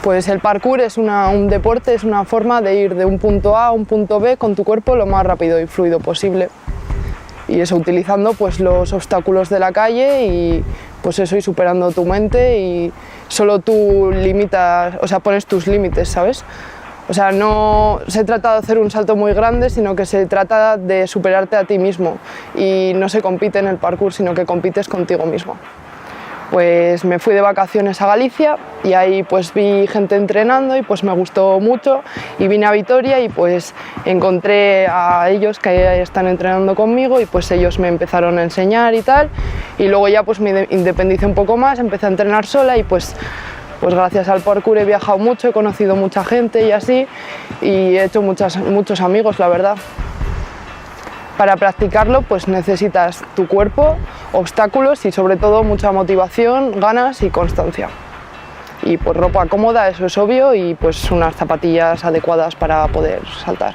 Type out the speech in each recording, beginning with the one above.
Pues el parkour es un deporte, es una forma de ir de un punto A a un punto B con tu cuerpo lo más rápido y fluido posible. Y eso utilizando pues los obstáculos de la calle y pues eso, y superando tu mente, y solo tú limitas, o sea, pones tus límites, ¿sabes? O sea, no se trata de hacer un salto muy grande, sino que se trata de superarte a ti mismo, y no se compite en el parkour, sino que compites contigo mismo. Pues me fui de vacaciones a Galicia y ahí pues vi gente entrenando y pues me gustó mucho, y vine a Vitoria y pues encontré a ellos que están entrenando conmigo y pues ellos me empezaron a enseñar y tal, y luego ya pues me independicé un poco más, empecé a entrenar sola y pues gracias al parkour he viajado mucho, he conocido mucha gente y así, y he hecho muchos amigos, la verdad. Para practicarlo pues necesitas tu cuerpo, obstáculos y sobre todo mucha motivación, ganas y constancia. Y pues ropa cómoda, eso es obvio, y pues unas zapatillas adecuadas para poder saltar.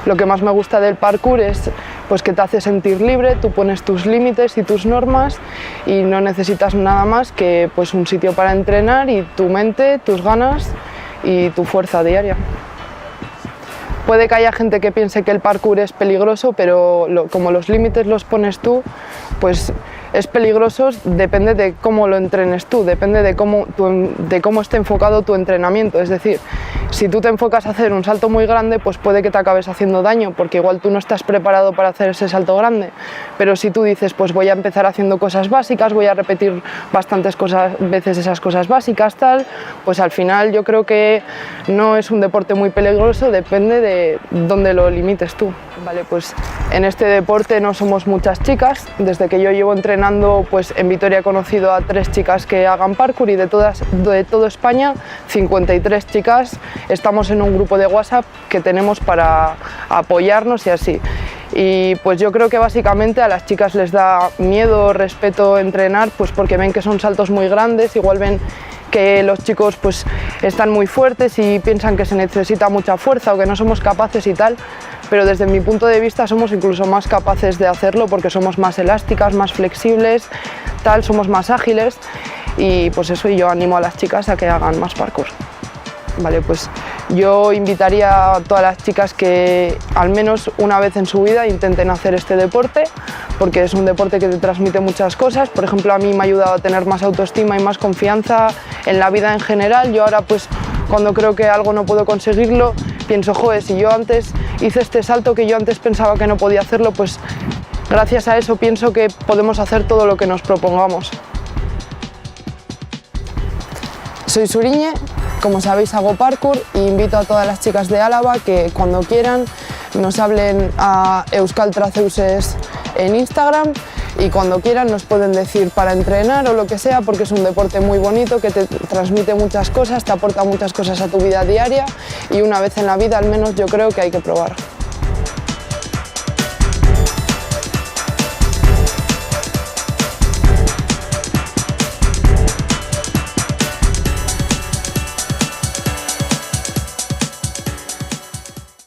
Lo que más me gusta del parkour es pues que te hace sentir libre, tú pones tus límites y tus normas y no necesitas nada más que pues un sitio para entrenar y tu mente, tus ganas y tu fuerza diaria. Puede que haya gente que piense que el parkour es peligroso, pero como los límites los pones tú, pues es peligroso, depende de cómo lo entrenes tú, depende de cómo esté enfocado tu entrenamiento. Es decir, si tú te enfocas a hacer un salto muy grande, pues puede que te acabes haciendo daño, porque igual tú no estás preparado para hacer ese salto grande. Pero si tú dices, pues voy a empezar haciendo cosas básicas, voy a repetir bastantes veces esas cosas básicas, tal, pues al final yo creo que no es un deporte muy peligroso, depende de dónde lo limites tú. Vale, pues en este deporte no somos muchas chicas. Desde que yo llevo entrenando, pues en Vitoria he conocido a 3 chicas que hagan parkour, y de toda España 53 chicas estamos en un grupo de WhatsApp que tenemos para apoyarnos y así. Y pues yo creo que básicamente a las chicas les da miedo o respeto entrenar, pues porque ven que son saltos muy grandes, igual ven que los chicos pues están muy fuertes y piensan que se necesita mucha fuerza o que no somos capaces y tal, pero desde mi punto de vista somos incluso más capaces de hacerlo porque somos más elásticas, más flexibles, tal, somos más ágiles, y pues eso, y yo animo a las chicas a que hagan más parkour. Vale, pues yo invitaría a todas las chicas que al menos una vez en su vida intenten hacer este deporte, porque es un deporte que te transmite muchas cosas. Por ejemplo, a mí me ha ayudado a tener más autoestima y más confianza en la vida en general. Yo ahora pues cuando creo que algo no puedo conseguirlo, pienso, joder, si yo antes hice este salto que yo antes pensaba que no podía hacerlo, pues gracias a eso pienso que podemos hacer todo lo que nos propongamos. Soy Suriñe. Como sabéis, hago parkour e invito a todas las chicas de Álava que cuando quieran nos hablen a Euskaltraceuses en Instagram, y cuando quieran nos pueden decir para entrenar o lo que sea, porque es un deporte muy bonito que te transmite muchas cosas, te aporta muchas cosas a tu vida diaria, y una vez en la vida al menos yo creo que hay que probar.